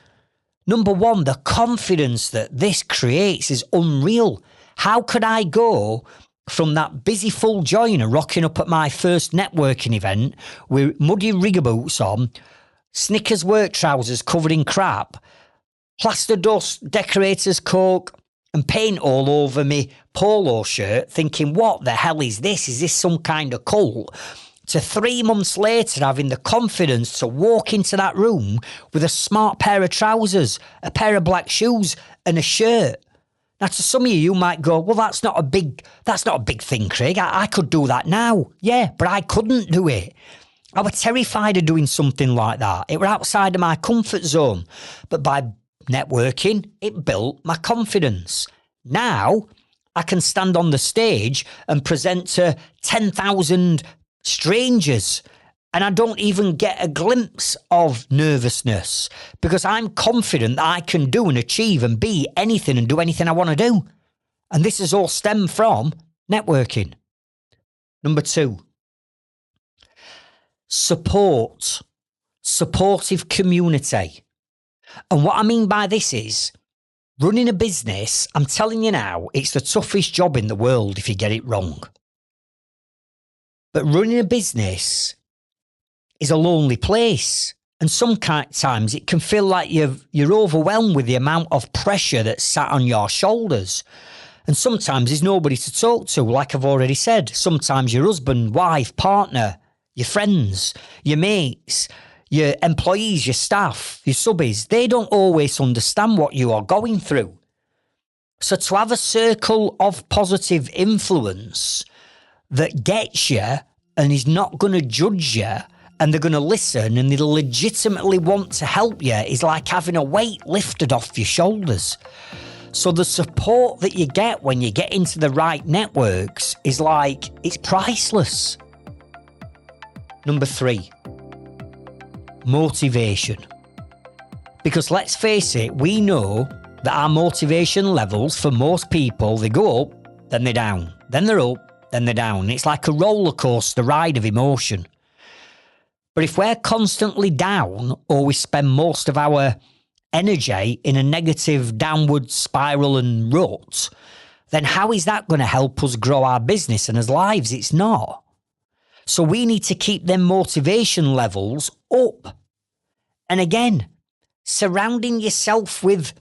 [SPEAKER 2] Number 1, the confidence that this creates is unreal. How could I go from that busy full joiner rocking up at my first networking event with muddy rigger boots on, Snickers work trousers covered in crap, plaster dust, decorator's coke, and paint all over me polo shirt, thinking, what the hell is this? Is this some kind of cult? To 3 months later having the confidence to walk into that room with a smart pair of trousers, a pair of black shoes, and a shirt. Now, to some of you might go, well, that's not a big thing, Craig. I could do that now. Yeah, but I couldn't do it. I was terrified of doing something like that. It were outside of my comfort zone. But by networking, it built my confidence. Now, I can stand on the stage and present to 10,000 strangers, and I don't even get a glimpse of nervousness because I'm confident that I can do and achieve and be anything and do anything I want to do. And this has all stemmed from networking. Number 2, supportive community. And what I mean by this is running a business, I'm telling you now, it's the toughest job in the world if you get it wrong. But running a business is a lonely place. And sometimes it can feel like you're overwhelmed with the amount of pressure that's sat on your shoulders. And sometimes there's nobody to talk to, like I've already said. Sometimes your husband, wife, partner, your friends, your mates, your employees, your staff, your subbies, they don't always understand what you are going through. So to have a circle of positive influence that gets you and is not going to judge you, and they're going to listen and they'll legitimately want to help you, is like having a weight lifted off your shoulders. So the support that you get when you get into the right networks is like, it's priceless. Number 3, motivation. Because let's face it, we know that our motivation levels for most people, they go up, then they're down, then they're up, then they're down. It's like a roller coaster ride of emotion. But if we're constantly down, or we spend most of our energy in a negative downward spiral and rut, then how is that going to help us grow our business and as lives? It's not. So we need to keep them motivation levels up. And again, surrounding yourself with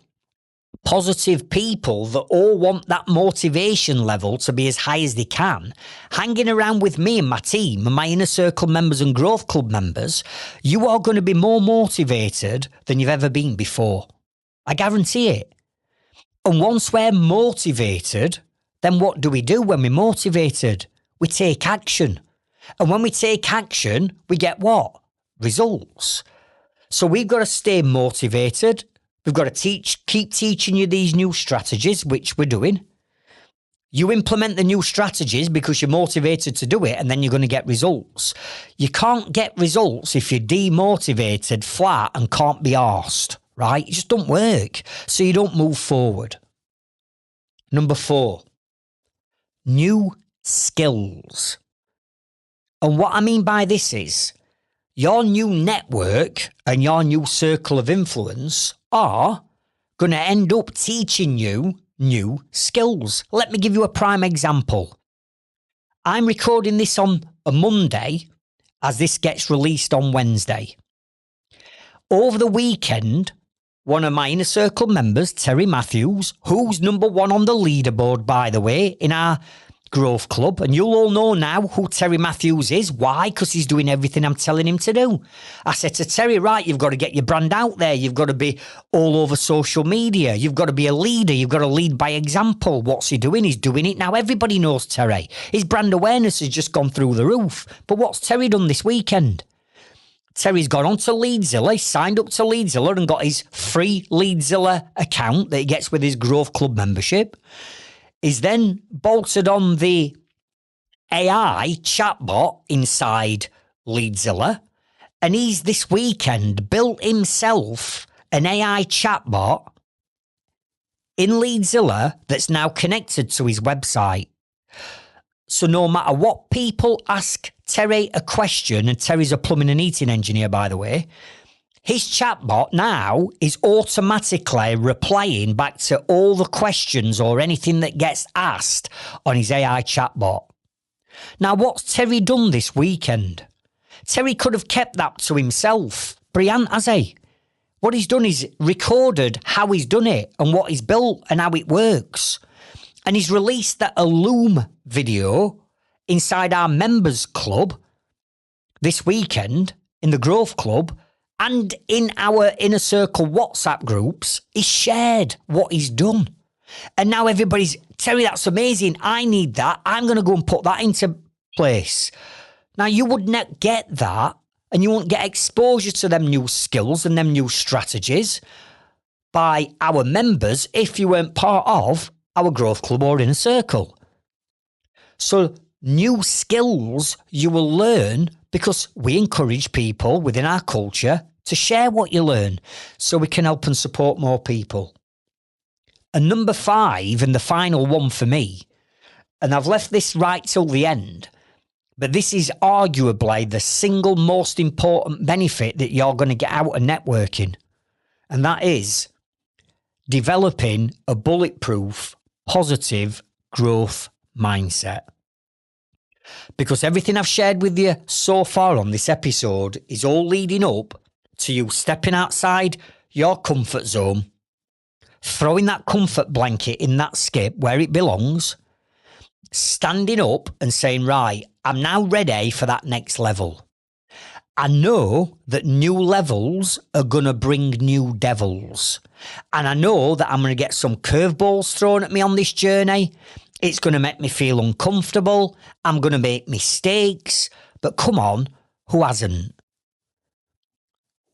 [SPEAKER 2] positive people that all want that motivation level to be as high as they can, hanging around with me and my team and my inner circle members and growth club members, you are going to be more motivated than you've ever been before. I guarantee it. And once we're motivated, then what do we do when we're motivated? We take action. And when we take action, we get what? Results. So we've got to stay motivated. We've got to keep teaching you these new strategies, which we're doing. You implement the new strategies because you're motivated to do it, and then you're going to get results. You can't get results if you're demotivated, flat, and can't be arsed, right? It just don't work. So you don't move forward. Number 4, new skills. And what I mean by this is, your new network and your new circle of influence are going to end up teaching you new skills. Let me give you a prime example. I'm recording this on a Monday as this gets released on Wednesday. Over the weekend, one of my inner circle members, Terry Matthews, who's number 1 on the leaderboard, by the way, in our growth club, and you'll all know now who Terry Matthews is. Why? Because he's doing everything I'm telling him to do. I said to Terry, right, you've got to get your brand out there. You've got to be all over social media. You've got to be a leader. You've got to lead by example. What's he doing? He's doing it now. Everybody knows Terry. His brand awareness has just gone through the roof. But what's Terry done this weekend? Terry's gone on to Leadzilla. He signed up to Leadzilla and got his free Leadzilla account that he gets with his growth club membership. He's then bolted on the AI chatbot inside Leadzilla, and he's this weekend built himself an AI chatbot in Leadzilla that's now connected to his website. So no matter what people ask Terry a question, and Terry's a plumbing and heating engineer, by the way, his chatbot now is automatically replying back to all the questions or anything that gets asked on his AI chatbot. Now, what's Terry done this weekend? Terry could have kept that to himself, but he hasn't, has he? What he's done is recorded how he's done it and what he's built and how it works. And he's released that Illume video inside our members club this weekend in the Growth Club, and in our inner circle WhatsApp groups. He's shared what he's done. And now everybody's, Terry, that's amazing. I need that. I'm going to go and put that into place. Now, you would not get that, and you won't get exposure to them new skills and them new strategies by our members if you weren't part of our growth club or inner circle. So new skills you will learn because we encourage people within our culture to share what you learn so we can help and support more people. And number 5, and the final one for me, and I've left this right till the end, but this is arguably the single most important benefit that you're going to get out of networking, and that is developing a bulletproof, positive growth mindset. Because everything I've shared with you so far on this episode is all leading up to you stepping outside your comfort zone, throwing that comfort blanket in that skip where it belongs, standing up and saying, right, I'm now ready for that next level. I know that new levels are going to bring new devils. And I know that I'm going to get some curveballs thrown at me on this journey. It's going to make me feel uncomfortable. I'm going to make mistakes. But come on, who hasn't?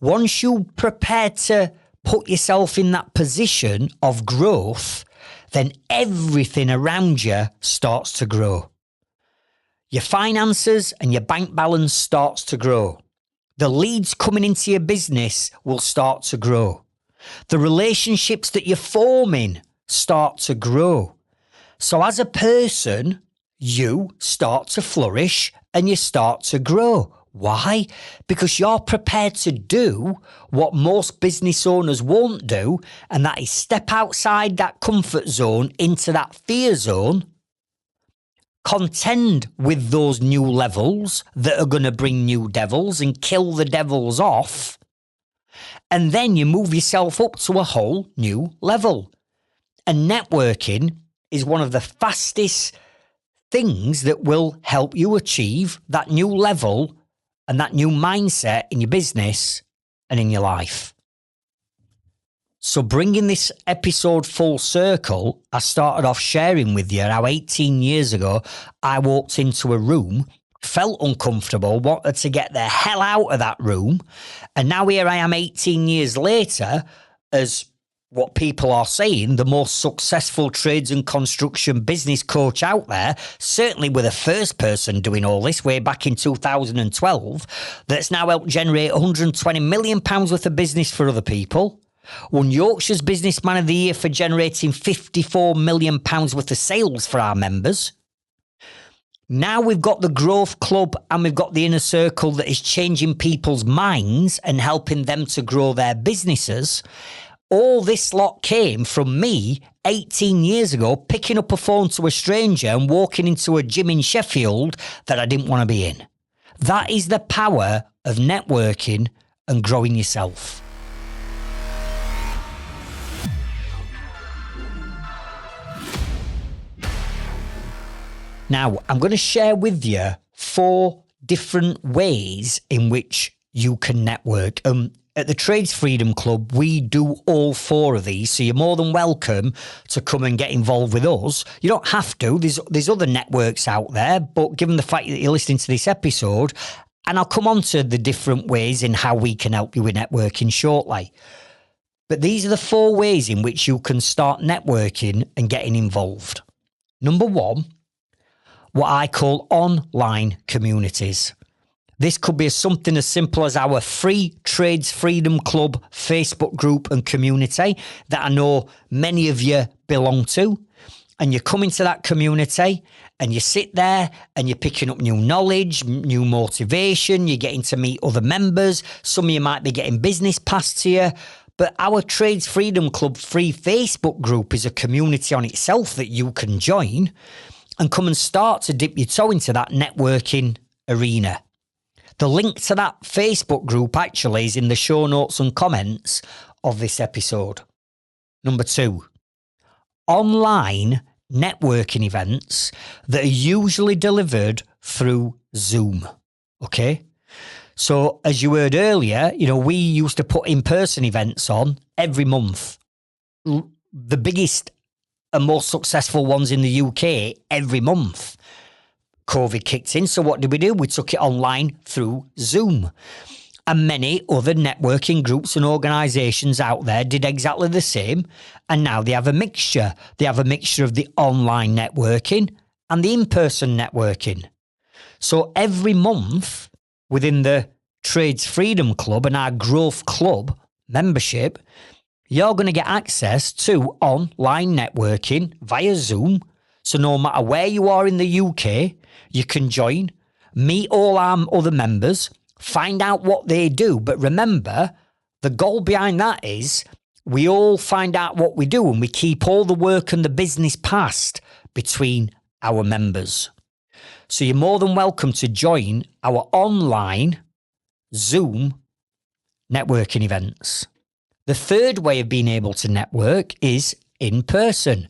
[SPEAKER 2] Once you prepare to put yourself in that position of growth, then everything around you starts to grow. Your finances and your bank balance starts to grow. The leads coming into your business will start to grow. The relationships that you're forming start to grow. So as a person, you start to flourish and you start to grow. Why? Because you're prepared to do what most business owners won't do, and that is step outside that comfort zone into that fear zone, contend with those new levels that are going to bring new devils and kill the devils off, and then you move yourself up to a whole new level. And networking is one of the fastest things that will help you achieve that new level and that new mindset in your business and in your life. So bringing this episode full circle, I started off sharing with you how 18 years ago, I walked into a room, felt uncomfortable, wanted to get the hell out of that room. And now here I am 18 years later as what people are saying, the most successful trades and construction business coach out there, certainly with the first person doing all this way back in 2012, that's now helped generate £120 million worth of business for other people. Won Yorkshire's Businessman of the Year for generating £54 million worth of sales for our members. Now we've got the Growth Club and we've got the Inner Circle that is changing people's minds and helping them to grow their businesses. All this lot came from me 18 years ago, picking up a phone to a stranger and walking into a gym in Sheffield that I didn't want to be in. That is the power of networking and growing yourself. Now, I'm going to share with you 4 different ways in which you can network. At the Trades Freedom Club, we do all 4 of these, so you're more than welcome to come and get involved with us. You don't have to. There's other networks out there, but given the fact that you're listening to this episode, and I'll come on to the different ways in how we can help you with networking shortly. But these are the 4 ways in which you can start networking and getting involved. Number 1, what I call online communities. This could be something as simple as our free Trades Freedom Club Facebook group and community that I know many of you belong to. And you come into that community and you sit there and you're picking up new knowledge, new motivation, you're getting to meet other members. Some of you might be getting business passed to you. But our Trades Freedom Club free Facebook group is a community on itself that you can join and come and start to dip your toe into that networking arena. The link to that Facebook group actually is in the show notes and comments of this episode. Number 2, online networking events that are usually delivered through Zoom. Okay? So as you heard earlier, we used to put in-person events on every month. The biggest and most successful ones in the UK every month. COVID kicked in, so what did we do? We took it online through Zoom. And many other networking groups and organisations out there did exactly the same, and now they have a mixture. They have a mixture of the online networking and the in-person networking. So every month within the Trades Freedom Club and our Growth Club membership, you're going to get access to online networking via Zoom. So no matter where you are in the UK, you can join, meet all our other members, find out what they do. But remember, the goal behind that is we all find out what we do and we keep all the work and the business passed between our members. So you're more than welcome to join our online Zoom networking events. The third way of being able to network is in person.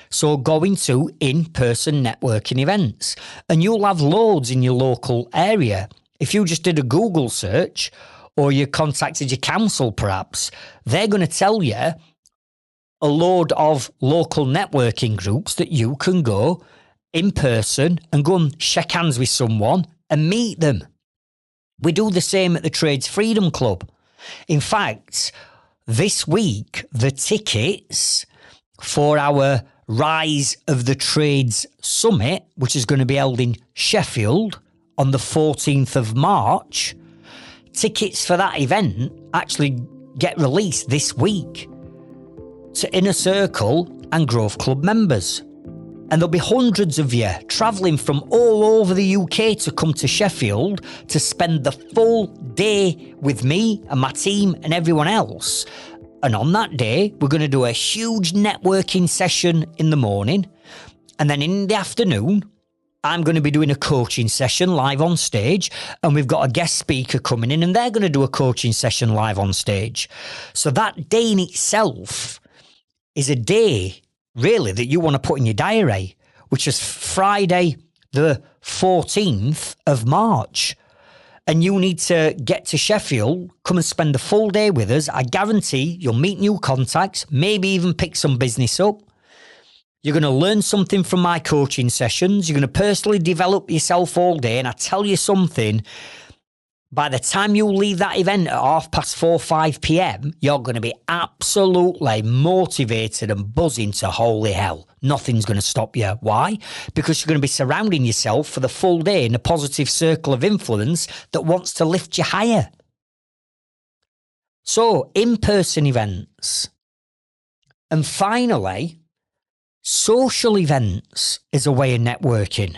[SPEAKER 2] So going to in-person networking events. And you'll have loads in your local area. If you just did a Google search or you contacted your council perhaps, they're going to tell you a load of local networking groups that you can go in person and go and shake hands with someone and meet them. We do the same at the Trades Freedom Club. In fact, this week, the tickets for our Rise of the Trades Summit, which is going to be held in Sheffield on the 14th of March, tickets for that event actually get released this week to Inner Circle and Growth Club members. And there'll be hundreds of you travelling from all over the UK to come to Sheffield to spend the full day with me and my team and everyone else. And on that day, we're going to do a huge networking session in the morning. And then in the afternoon, I'm going to be doing a coaching session live on stage. And we've got a guest speaker coming in and they're going to do a coaching session live on stage. So that day in itself is a day, really, that you want to put in your diary, which is Friday, the 14th of March. And you need to get to Sheffield, come and spend the full day with us. I guarantee you'll meet new contacts, maybe even pick some business up. You're going to learn something from my coaching sessions. You're going to personally develop yourself all day. And I tell you something, by the time you leave that event at 4:30, 5 p.m, you're going to be absolutely motivated and buzzing to holy hell. Nothing's going to stop you. Why? Because you're going to be surrounding yourself for the full day in a positive circle of influence that wants to lift you higher. So, in-person events. And finally, social events is a way of networking.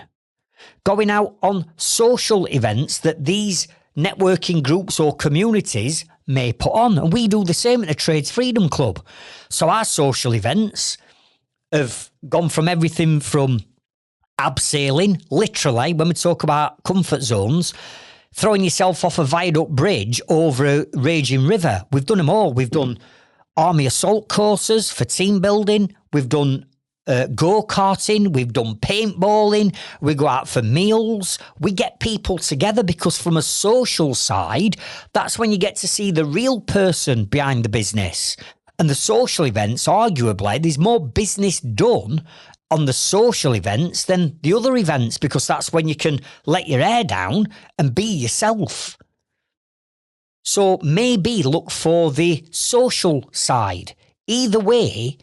[SPEAKER 2] Going out on social events that these networking groups or communities may put on. And we do the same at the Trades Freedom Club. So our social events have gone from everything from abseiling, literally, when we talk about comfort zones, throwing yourself off a viaduct bridge over a raging river. We've done them all. We've done army assault courses for team building. We've done go-karting, we've done paintballing, we go out for meals, we get people together because from a social side, that's when you get to see the real person behind the business. And the social events, arguably, there's more business done on the social events than the other events because that's when you can let your hair down and be yourself. So maybe look for the social side. Either way,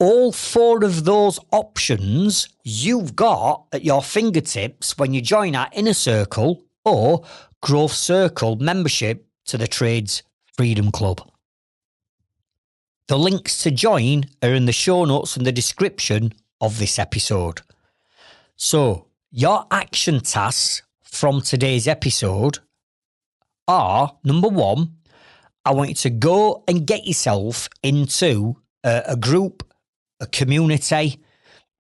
[SPEAKER 2] all four of those options you've got at your fingertips when you join our Inner Circle or Growth Circle membership to the Trades Freedom Club. The links to join are in the show notes and the description of this episode. So, your action tasks from today's episode are, number one, I want you to go and get yourself into a group, a community,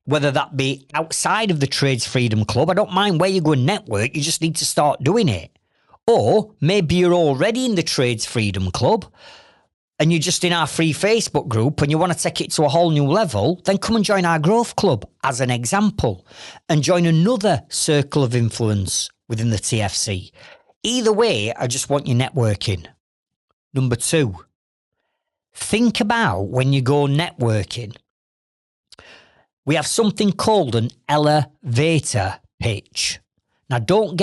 [SPEAKER 2] whether that be outside of the Trades Freedom Club. I don't mind where you go and network, you just need to start doing it. Or maybe you're already in the Trades Freedom Club and you're just in our free Facebook group and you want to take it to a whole new level, then come and join our Growth Club as an example and join another circle of influence within the TFC. Either way, I just want you networking. Number two, think about when you go networking. We have something called an elevator pitch. Now, don't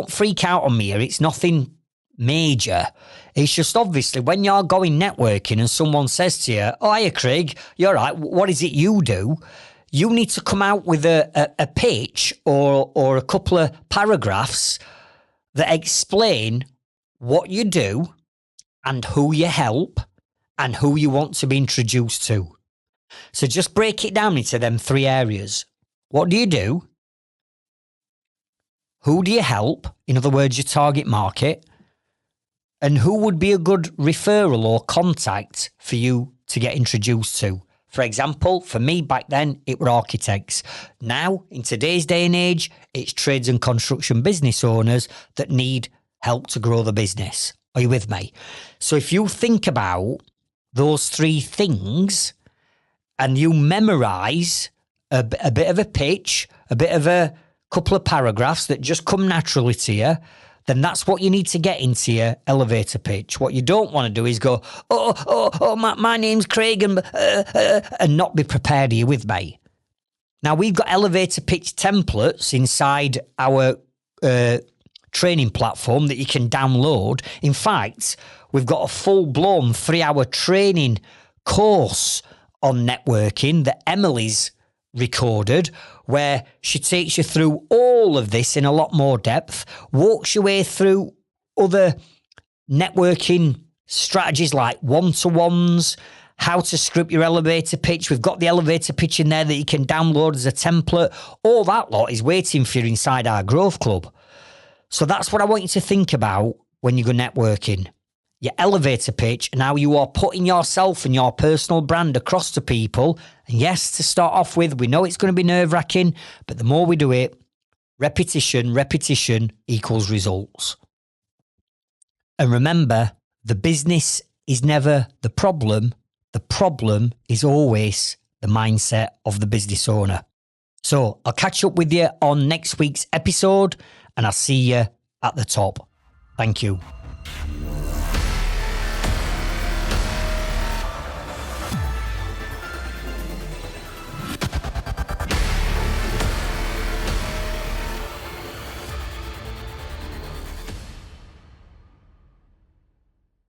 [SPEAKER 2] freak out on me here. It's nothing major. It's just obviously when you're going networking and someone says to you, "Oh, hiya, Craig, you're right. What is it you do?" You need to come out with a pitch or a couple of paragraphs that explain what you do and who you help and who you want to be introduced to. So just break it down into them three areas. What do you do? Who do you help? In other words, your target market. And who would be a good referral or contact for you to get introduced to? For example, for me back then, it were architects. Now, in today's day and age, it's trades and construction business owners that need help to grow the business. Are you with me? So if you think about those three things and you memorize a bit of a pitch, a bit of a couple of paragraphs that just come naturally to you, then that's what you need to get into your elevator pitch. What you don't want to do is go, my name's Craig, and not be prepared. Are you with me? Now, we've got elevator pitch templates inside our training platform that you can download. In fact, we've got a full-blown 3-hour training course on networking that Emily's recorded, where she takes you through all of this in a lot more depth, walks your way through other networking strategies like one-to-ones, how to script your elevator pitch. We've got the elevator pitch in there that you can download as a template. All that lot is waiting for you inside our Growth Club. So that's what I want you to think about when you go networking. Your elevator pitch, and how you are putting yourself and your personal brand across to people. And yes, to start off with, we know it's going to be nerve-wracking, but the more we do it, repetition equals results. And remember, the business is never the problem is always the mindset of the business owner. So I'll catch up with you on next week's episode, and I'll see you at the top. Thank you.